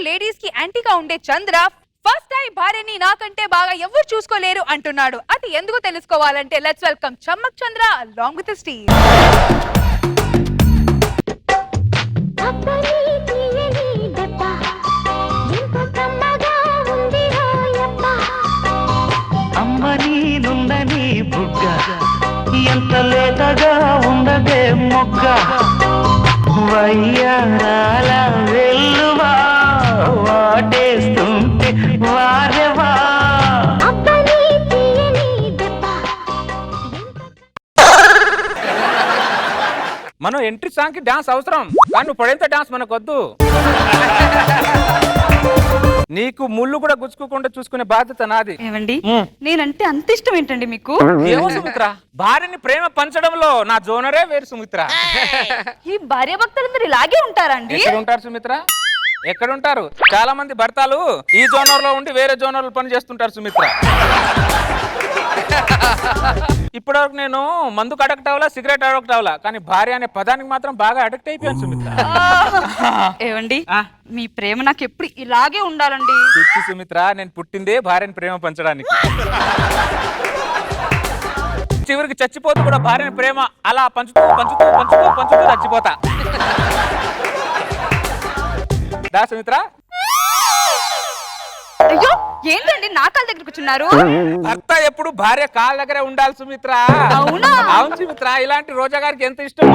Ladies కి యాంటీగా ఉండే చంద్ర first time భార్యని నాకంటే బాగా ఎవరు చూసుకోలేరు అంటున్నాడు. అది ఎందుకు తెలుసుకోవాలంటే let's welcome Chammak Chandra along with the Steve. అమ్మని నుండని బుగ్గ ఎంత లేతగా ఉండదే మొగ్గ వయ్యారాల వెల్లువా వాటేస్తుంటే వారెవా. మనం ఎంట్రీ సాంగ్ కి డాన్స్ అవసరం, కానీ నువ్వు పడేంత డాన్స్ మనకొద్దు. నీకు ముళ్ళు కూడా గుచ్చుకోకుండా చూసుకునే బాధ్యత నాది. ఏమండి, నేనంటే అంత ఇష్టం ఏంటండి మీకు? ఏమో సుమిత్ర, భార్యని ప్రేమ పంచడంలో నా జోనరే వేరు సుమిత్ర. ఈ భార్య భక్తులందరూ ఇలాగే ఉంటారండి? ఎక్కడ ఉంటారు సుమిత్ర? ఎక్కడ ఉంటారు? చాలా మంది భర్తలు ఈ జోనర్ లో ఉండి వేరే జోనర్ లో పని చేస్తుంటారు సుమిత్ర. ఇప్పటివరకు నేను మందుకు అడక్ట్ అవ్వాలా, సిగరెట్ అడక్ట్ అవ్వాలా, కానీ భార్య అనే పదానికి మాత్రం బాగా అడక్ట్ అయిపోయాను సుమిత్ర. ఏవండి, మీ ప్రేమ నాకు ఎప్పుడు ఇలాగే ఉండాలండి. పిచ్చి సుమిత్ర, నేను పుట్టిందే భార్యని ప్రేమ పంచడానికి. చివరికి చచ్చిపోతూ కూడా భార్యని ప్రేమ అలా పంచుతూ పంచుతూ పంచుతూ పంచుతూ చచ్చిపోతా. దా సుమిత్ర. అయ్యో, ఏంటండి నా కాళ్ళ దగ్గర కూర్చున్నారు? భర్త ఎప్పుడు భార్య కాళ్ళ దగ్గరే ఉండాలి సుమిత్ర. అవునా? అవును సుమిత్ర, ఇలాంటి రోజా గారికి ఎంత ఇష్టం.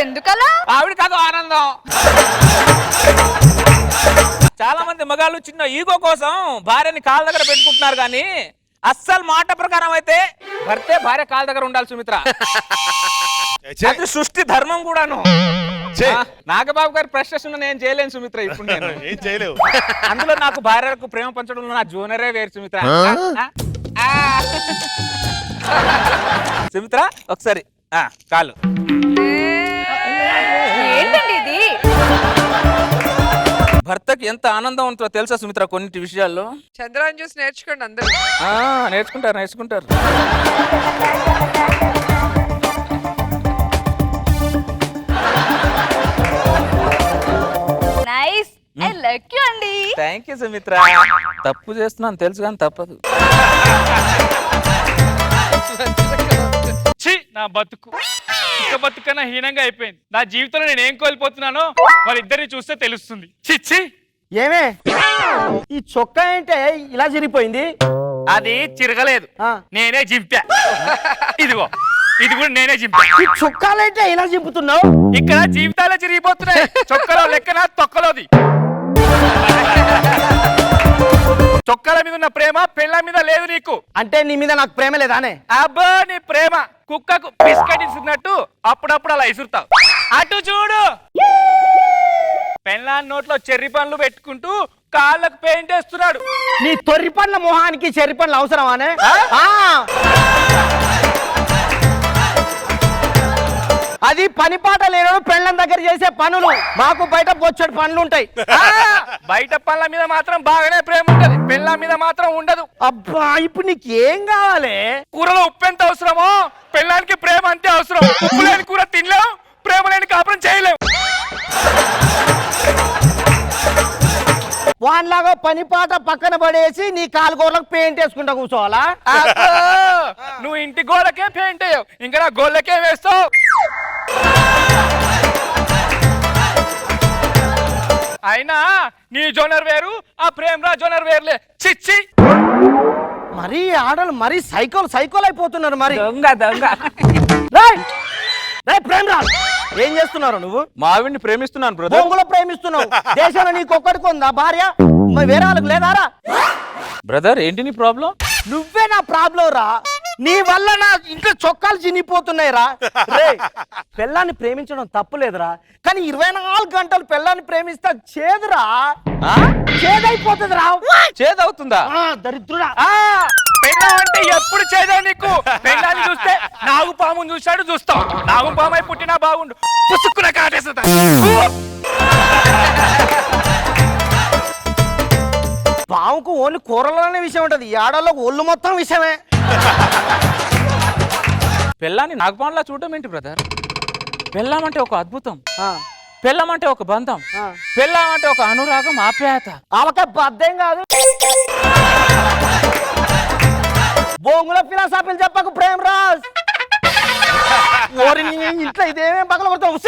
ఎందుకలా? ఆవిడ కాదు ఆనందం. చాలా మంది మగాళ్ళు చిన్న ఈగో కోసం భార్యని కాళ్ళ దగ్గర పెట్టుకుంటున్నారు, కానీ అస్సలు మాట ప్రకారం అయితే భర్తే భార్య కాళ్ళ దగ్గర ఉండాలి సుమిత్ర. అది సృష్టి ధర్మం కూడాను. నాగబాబు గారి ప్రశ్న నేను చేయలేను సుమిత్ర. ఇప్పుడు నేను ఏం చేయలేవు. అందులో నాకు భార్యకు ప్రేమ పంచడంలో నా జోనరే వేరు సుమిత్ర. సుమిత్ర ఒకసారి కాలు. ఏంటండి ఇది? భర్తకి ఎంత ఆనందం ఉంటుందో తెలుసా సుమిత్ర కొన్నిటి విషయాల్లో. చంద్రాన్ని చూసి నేర్చుకోండి అందరూ. నేర్చుకుంటారు నేర్చుకుంటారు. నైస్, ఐ లైక్ యు అండి. Thank you Sumitra. తప్పు చేస్తున్నాను తెలుసు కానీ తప్పదు. నా బతుకు ఇక బతుకన్నా హీనంగా అయిపోయింది. నా జీవితంలో నేను ఏం కోల్పోతున్నానో వాళ్ళిద్దరిని చూస్తే తెలుస్తుంది. చిచ్చి, ఏమే ఈ చొక్కా ఏంటే ఇలా చిరిగిపోయింది? అది చిరగలేదు, నేనే చింపా. ఇదిగో, ఇది కూడా నేనే చింపా. ఈ చొక్కాలంటే ఇలా చింపుతున్నావు? ఇక్కడ జీవితాలే చిరిగిపోతున్నాయి. చొక్కలో లెక్కన తొక్కలోది. చొక్కల మీద ఉన్న ప్రేమ పెళ్ళ మీద లేదు నీకు. అంటే నీ మీద నాకు ప్రేమ లేదానే? అబ్బా, నీ ప్రేమ కుక్కకు బిస్కెట్ ఇస్తున్నట్టు అప్పుడప్పుడు అలా ఇసురుతావు. అటు చూడు, పెళ్ళాన్ని నోట్లో చెర్రి పండ్లు పెట్టుకుంటూ కాళ్ళకు పెయింట్ వేస్తున్నాడు. నీ తొర్రి పండ్ల మొహానికి చెర్రి పండ్లు అవసరమానే? అది పని పాట లేనడు పెళ్ళం దగ్గర చేసే పనులు. మాకు బయట బొచ్చడు పనులు ఉంటాయి. బయట పళ్ళ మీద మాత్రం బాగానే ప్రేమ ఉంటది, పెళ్ళ మీద మాత్రం ఉండదు. అబ్బా, ఇప్పుడు నీకు ఏం కావాలి? కూరలో ఉప్పు ఎంత అవసరమో పెళ్ళానికి ప్రేమ అంతే అవసరం. ఉప్పు లేని కూర తినలేవు, ప్రేమ లేని కాపురం చేయలేవు. వాన్లాగా పని పాట పక్కన పడేసి నీ కాలుగోర్లకు పెయింట్ వేసుకుంటా కూర్చోవాలా? నువ్వు ఇంటి గోడకే పెయింట్ వేయవు, ఇంకా నా గోళ్ళకే వేస్తావు. అయినా నీ జోనర్ వేరు, ఆ ప్రేమరా జోనర్ వేరులే. చిచ్చి, మరి ఆడలు మరి సైకోల్ అయిపోతున్నారు. మరి దొంగ దొంగ. ప్రేమరాజ్, ఏం చేస్తున్నారు నువ్వు? మావిడిని ప్రేమిస్తున్నాను బ్రదర్. బొంగులో ప్రేమిస్తున్నావు. దేశంలో నీకు ఒక్కడికి ఉందా భార్య? వేరే వాళ్ళకి లేదారా? బ్రదర్, ఏంటి నీ ప్రాబ్లం? నువ్వే నా ప్రాబ్లం రా. నీ వల్ల నా ఇంట్లో చొక్కాలు చినిగిపోతున్నాయి రా. పెళ్ళాన్ని ప్రేమించడం తప్పులేదురా, కానీ 24 గంటలు పెళ్ళాన్ని ప్రేమిస్తే చేదురా. చేదైపోతుంది రా. చేదవుతుందా? దరిద్రుడా. పెళ్ళం అంటే ఎప్పుడు చేదా నీకు? పెళ్ళాన్ని చూస్తే నాగుపాము చూశాడు చూస్తావు. నాగుపామై పుట్టినా బాగుండు, పుసుక్కున కాటేస్తా. పాముకు ఓన్లీ కూరలోనే విషయం ఉంటది, ఈ ఆడల్లో ఒళ్ళు మొత్తం విషయమే. పెళ్ళాన్ని నాగపాన్లా చూడటం ఏంటి బ్రదర్? పెళ్ళామంటే ఒక అద్భుతం. పెళ్ళం అంటే ఒక బంధం, పెళ్ళం అంటే ఒక అనురాగం, ఆప్యాయత. ఆమెకే బద్దం కాదు. బొంగుల ఫిలాసఫీలు చెప్పకు ప్రేమ్ రాజ్. ఇంట్లో ఇదేమేం పగల కొడతావు?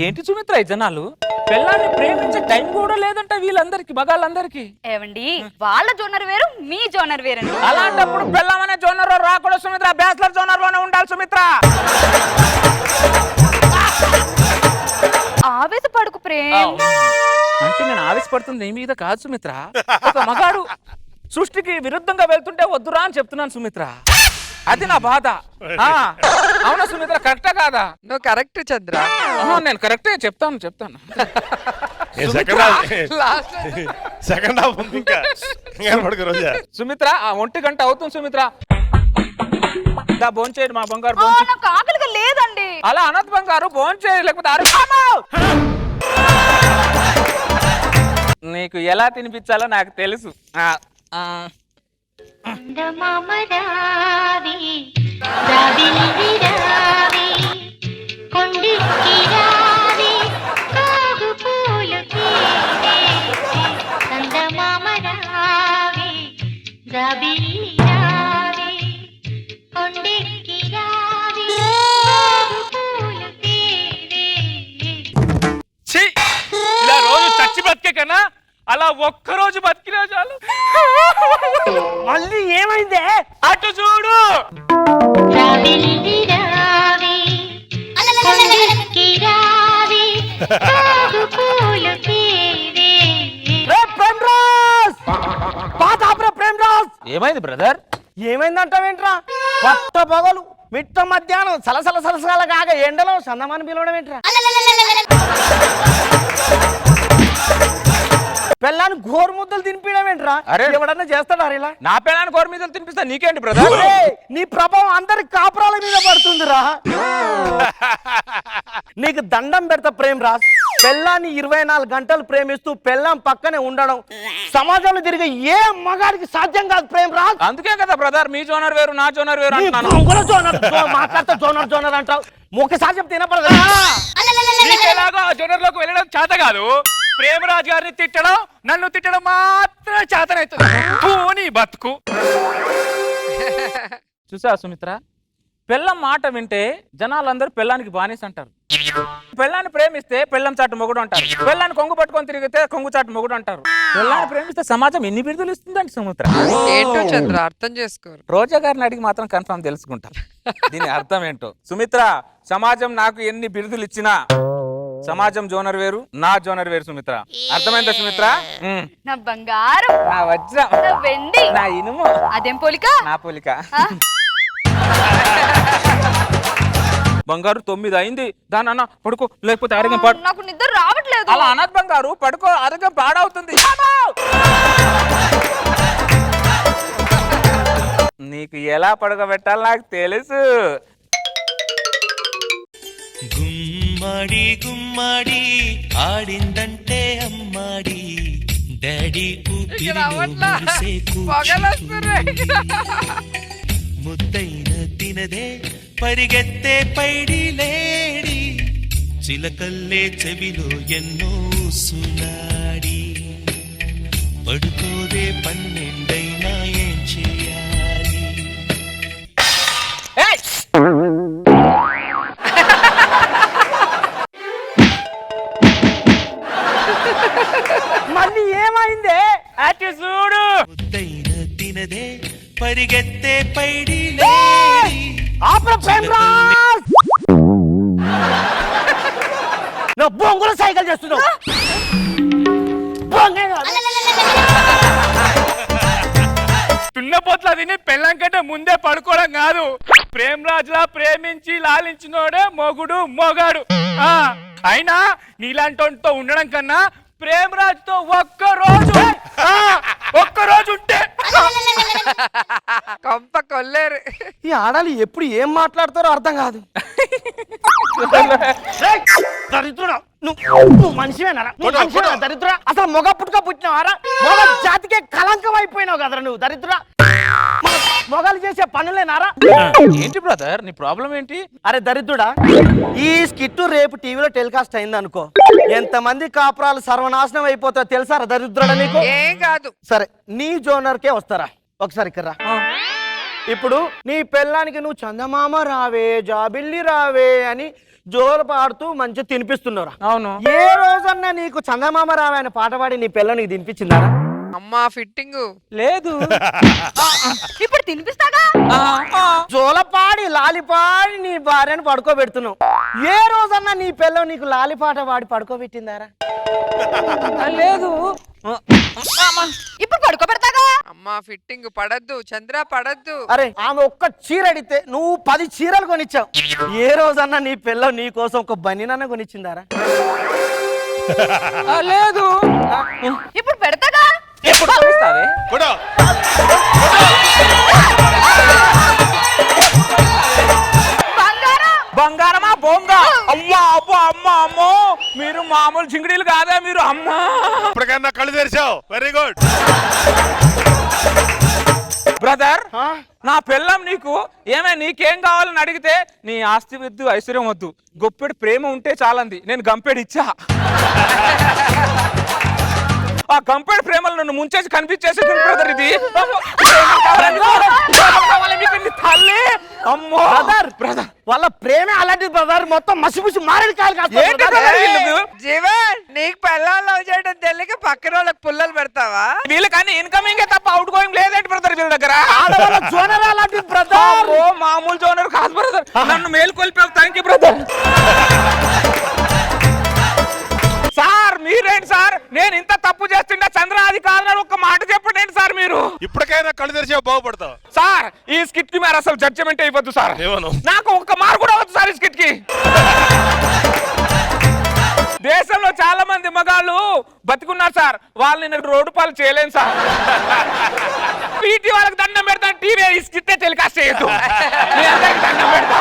ఏంటి సుమిత్ర ఈ జనాలు పెళ్ళాన్ని ప్రేమించే టైం కూడా లేదంట వీళ్ళందరికి, మగాళ్ళందరికి. ఏవండి వాళ్ళ జోనర్ వేరు, మీ జోనర్ వేరండి. అలాంటప్పుడు పెళ్ళం అనే జోనర్ రాకూడదు సుమిత్ర, బ్యాచిలర్ జోనర్ లోనే ఉండాలి సుమిత్ర. ఆవేశపడుకు ప్రేమ్. అంటే నేను ఆవేశపడుతుంది నీ మీద కాదు సుమిత్ర, ఒక మగాడు సృష్టికి విరుద్ధంగా వెళ్తుంటే వద్దురా అని చెప్తున్నాను సుమిత్ర. అది నా బాధ. అవునా సుమిత్ర, కరెక్టా కాదా? నువ్వు కరెక్ట్ చంద్ర. నేను కరెక్టే చెప్తాను. లాస్ట్ సెకండ్ హాఫ్ ఉంది ఇంకా పడుకో రోజా. సుమిత్ర 1 గంట అవుతుంది సుమిత్ర. భోంచేయండి మా బంగారు. నాకు ఆకలిగా లేదండి. అలా అనద్ బంగారు, భోంచేయండి లేకపోతే నీకు ఎలా తినిపించాలో నాకు తెలుసు. ఇలా రోజు చచ్చి బతికే కన్నా అలా ఒక్కరోజు బతికినా చాలు. మళ్ళీ ఏమైందే? అటు చూడు. ఏమైంది బ్రదర్? ఏమైందంటావేంట్రా? పట్ట పగలు మిట్ట మధ్యాహ్నం సలసల కాగా ఎండలో సందమాని పిలవడం ఏంట్రా? పెళ్ళాన్ని గోరు ముద్దలు తినిపించడం ఏంట్రా? అరే ఎవడన్నా చేస్తాడా ఇలా? నా పిల్లని గోరు మీద తినిపిస్తా, నీకేంటి బ్రదర్? నీ ప్రభావం అందరి కాపురాల మీద పడుతుందిరా. నీకు దండం పెడతా ప్రేమ్ రాజ్. పెళ్ళాన్ని 24 గంటలు ప్రేమిస్తూ పెళ్ళాం పక్కనే ఉండడం సమాజంలో తిరిగే ఏ మగాడికి సాధ్యం కాదు ప్రేమ్ రాజ్. అందుకే కదా బ్రదర్ మీ జోనర్ వేరు నా జోనర్ వేరు అంటున్నాను. మాట్లాడితే జోనర్ అంటావు. ఒకసారి చెప్తే వినపడదు. నీకెలాగో ఆ జోనర్ లోకి వెళ్ళడం చేత కాదు. ప్రేమరాజ్ గారిని తిట్టడం, నన్ను తిట్టడం మాత్రం చేతనవుతుంది. నీ బతుకు. చూసా సుమిత్ర, పెళ్ళం మాట వింటే జనాలందరూ పెళ్ళానికి బానిస అంటారు. పెళ్ళాన్ని ప్రేమిస్తే పెళ్ళం చాటు మొగుడు అంటారు. పెళ్ళాన్ని కొంగు పట్టుకొని తిరిగితే కొంగు చాటు మొగుడు అంటారు. పెళ్ళాన్ని ప్రేమిస్తే సమాజం ఎన్ని బిరుదులు ఇస్తుందండి సుమిత్ర? ఏంటో చంద్ర అర్థం చేసుకోరు. రోజా గారిని అడిగి మాత్రం కన్ఫర్మ్ తెలుసుకుంటారు దీని అర్థం ఏంటో. సుమిత్ర, సమాజం నాకు ఎన్ని బిరుదులు ఇచ్చినా సమాజం జోనర్ వేరు, నా జోనర్ వేరు సుమిత్ర. అర్థమైందా సుమిత్ర? నా బంగారం, నా వజ్రం, నా వెండి, నా ఇనుము. అదేం పోలిక? నా పోలిక. బంగారు 9 అయింది, దాని అన్న పడుకో లేకపోతే ఆరోగ్యం పాడు. నాకు నిద్ర రావట్లేదు. అలా అనద్ బంగారు, పడుకో ఆరోగ్యం పాడవుతుంది. నీకు ఎలా పడుకోబెట్టాలో నాకు తెలుసు. గుమ్మడి గుమ్మడి ఆడిందంటే అమ్మాడి డాడీ ముద్దైన తినదే పరిగెత్తే పైడి లేడి చిలకల్లే చెవిలో ఎన్నో సునాడి పడుకోదే 12 ఏం చేయాలి? మళ్ళీ ఏమైందే? అటు చూడు. ముద్దైన తినదే పరిగెత్తే పైడి నువ్వు బొంగుల సైకిల్ చేస్తున్నావు. తున్నపోట్ల తిని పెళ్ళం కంటే ముందే పడుకోవడం కాదు. ప్రేమ్ రాజులా ప్రేమించి లాలించినోడే మొగుడు మొగాడు. అయినా నీలాంటితో ఉండడం కన్నా ప్రేమ్ రాజుతో ఒక్కరోజు ఉంటే కొంప కొల్లేరు. ఈ ఆడాలి ఎప్పుడు ఏం మాట్లాడతారో అర్థం కాదు. దరిద్రుడా, నువ్వు మనిషివేనా? దరిద్రుడా, అసలు మొగ పుట్టుక పుట్టినవారా? మొగ జాతికే కలంకం అయిపోయినావు కదరా నువ్వు దరిద్రుడా. మొగాలు చేసే పనులేనారా? ఏంటి బ్రదర్ నీ ప్రాబ్లం ఏంటి? అరే దరిద్రుడా, ఈ స్కిట్ రేపు టీవీలో టెలికాస్ట్ అయింది అనుకో, ఎంతమంది కాపురాలు సర్వనాశనం అయిపోతాయో తెలుసారా దరిద్రుడా నీకు? ఏం కాదు. సరే నీ జోనర్కే వస్తారా, ఒకసారి ఇక్కడ రా. ఇప్పుడు నీ పెళ్ళానికి నువ్వు చందమామ రావే జాబిల్లి రావే అని జోలు పాడుతూ మంచిగా తినిపిస్తున్నారా? అవును. ఏ రోజన్నా నీకు చందమామ రావే అని పాట పాడి నీ పిల్ల నీకు తినిపించిందారా? అమ్మా ఫిట్టింగ్ లేదు. ఇప్పుడు తినిపిస్తాగా. జోలపాడి లాలిపాడి నీ భార్యను పడుకోబెడుతున్నావు. ఏ రోజన్నా నీ పిల్ల నీకు లాలిపాట పాడి పడుకోబెట్టిందారా? లేదు. ఇప్పుడు పడుకోబెడతాగా. అమ్మా ఫిట్టింగ్ పడద్దు చంద్ర పడద్దు. అరే ఆమె ఒక్క చీర అడిగితే నువ్వు 10 చీరలు కొనిచ్చావు. ఏ రోజన్నా నీ పిల్ల నీ కోసం ఒక బనీనన్న కొనిచ్చిందారా? లేదు. ఇప్పుడు పెడతాగా. ఎప్పుడు కొనిస్తావే? కూడా బంగారం. బంగారమా బొంగ? అమ్మా అబ్బో అమ్మ అమ్మో, మీరు మామూలు జింగిడీలు కాదా మీరు? అమ్మా ఇప్పటికైనా కళ్ళు తెరిచావు, వెరీ గుడ్. బ్రదర్, నా పిల్లం నీకు నీకేం కావాలని అడిగితే నీ ఆస్తి వద్దు ఐశ్వర్యం వద్దు, గొప్పెడు ప్రేమ ఉంటే చాలంది. నేను గంపెడు ఇచ్చా. ఆ గంపెడు ప్రేమలు నన్ను ముంచేసి కనిపించేసి బ్రదర్ ఇది. తల్లి అమ్మో బ్రదర్, వాళ్ళ ప్రేమే అలాంటిది బ్రదర్. మొత్తం మసిపుసి మారేడు కాయలు ఏంటి కాదు. brother వీళ్ళు? జీవన్ నీకు పెళ్ళాలు లవ్ చేయడం తెలియక పక్కన వాళ్ళకి పుల్లలు పెడతావా? వీళ్ళకని ఇన్కమింగ్ తప్ప అవుట్ గోయింగ్ లేదేంటి బ్రదర్ వీళ్ళ దగ్గర? ఆడవాళ్ళ జోనర్ అలాంటిది బ్రదర్. అమ్మో, మామూలు జోనర్ కాదు బ్రదర్. నన్ను మేల్కొల్పావు, థ్యాంక్ యూ బ్రదర్. సార్ మీరేంటి సార్, నేను ఇంత తప్పు చేస్తుండే చంద్ర అది కాదని ఒక్క మాట చెప్పండి సార్ మీరు. ఇప్పటికైనా కళ్ళు తెరిచావు, బాగుపడతావు. సార్ ఈ స్కిట్ కి మీరు అసలు జడ్జిమెంట్ అయిపోద్దు సార్. ఏమను? నాకు ఒక్క మార్క్ కూడా వద్దు సార్ ఈ స్కిట్ కి. దేశంలో చాలా మంది మగాళ్ళు బతికున్నారు సార్, వాళ్ళని నేను రోడ్డు పాలు చేయలేను సార్. పీటీ వాళ్ళకి దండం పెడతాను, టీవీ ఈ స్కిట్ టెలికాస్ట్ చేయొద్దు. మీ అందరికీ దండం పెడతా.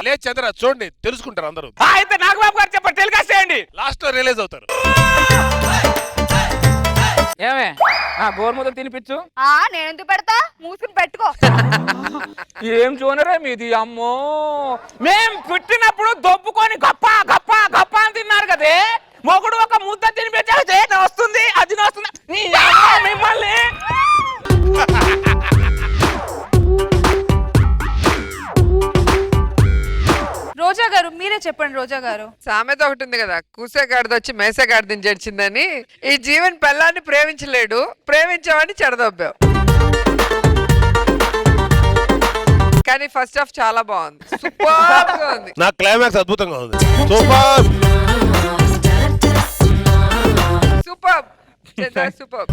లే చంద్ర, చూడండి తెలుసుకుంటారు అందరూ. అయితే నాగబాబు గారు చెప్పండి, టెలికాస్ట్ చేయండి. లాస్ట్ లో రిలీజ్ అవుతారు. ఏమే నా గోరుముద్దలు తినిపించు. నేనెందుకు పెడతా, మూసుకుని పెట్టుకో. ఏం జోనరే మీది అమ్మో. మేం పుట్టినప్పుడు దొబ్బుకొని గప్ప గప్ప గప్ప అని తిన్నారు కదే, మొగుడు ఒక ముద్ద తినిపించాలి వస్తుంది, అది వస్తుంది. నీ అమ్మ మిమ్మల్ని. రోజా గారు మీరే చెప్పండి. రోజా గారు, సామెత ఒకటి ఉంది కదా, కూసేగాడిది వచ్చి మేసగాడిదని జడ్చిందని. ఈ జీవన్ పెళ్ళాన్ని ప్రేమించలేడు, ప్రేమించామని చెడదొబ్బావు. కానీ ఫస్ట్ హాఫ్ చాలా బాగుంది, సూపర్ గా ఉంది. నా క్లైమాక్స్ అద్భుతంగా ఉంది. సూపర్ సూపర్ చంద్ర సూపర్.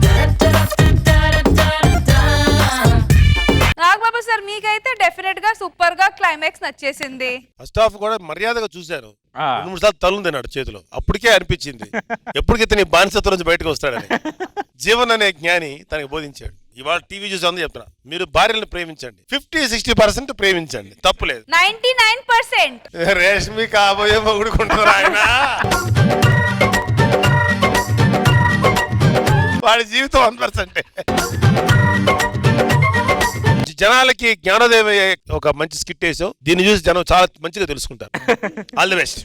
నాగబాబు సార్ మీకైతే డెఫినెట్ గా సూపర్ గా క్లైమాక్స్ నచ్చేసింది. ఫస్ట్ హాఫ్ కూడా మర్యాదగా చూశాను. 2-3 సార్లు తలుం తిన్నాడు చేతిలో, అప్పటికే అనిపించింది ఎప్పటికైతే నీ బానిసత్వం నుంచి బయటకు వస్తాడని. జీవన్ అనే జ్ఞాని తనకి బోధించాడు. ఇవాళ టీవీ చూసి అందరూ చెప్తున్నా, మీరు భార్యలను ప్రేమించండి, 50-60% ప్రేమించండి, తప్పులేదు. 99%. రేష్మి కాబోయే మొగుడుకుంటారు ఆయన. వాడి జీవితం 100%. జనాలకి జ్ఞానోదయం అయ్యే ఒక మంచి స్కిట్ వేసావు. దీన్ని చూసి జనం చాలా మంచిగా తెలుసుకుంటారు. All the best.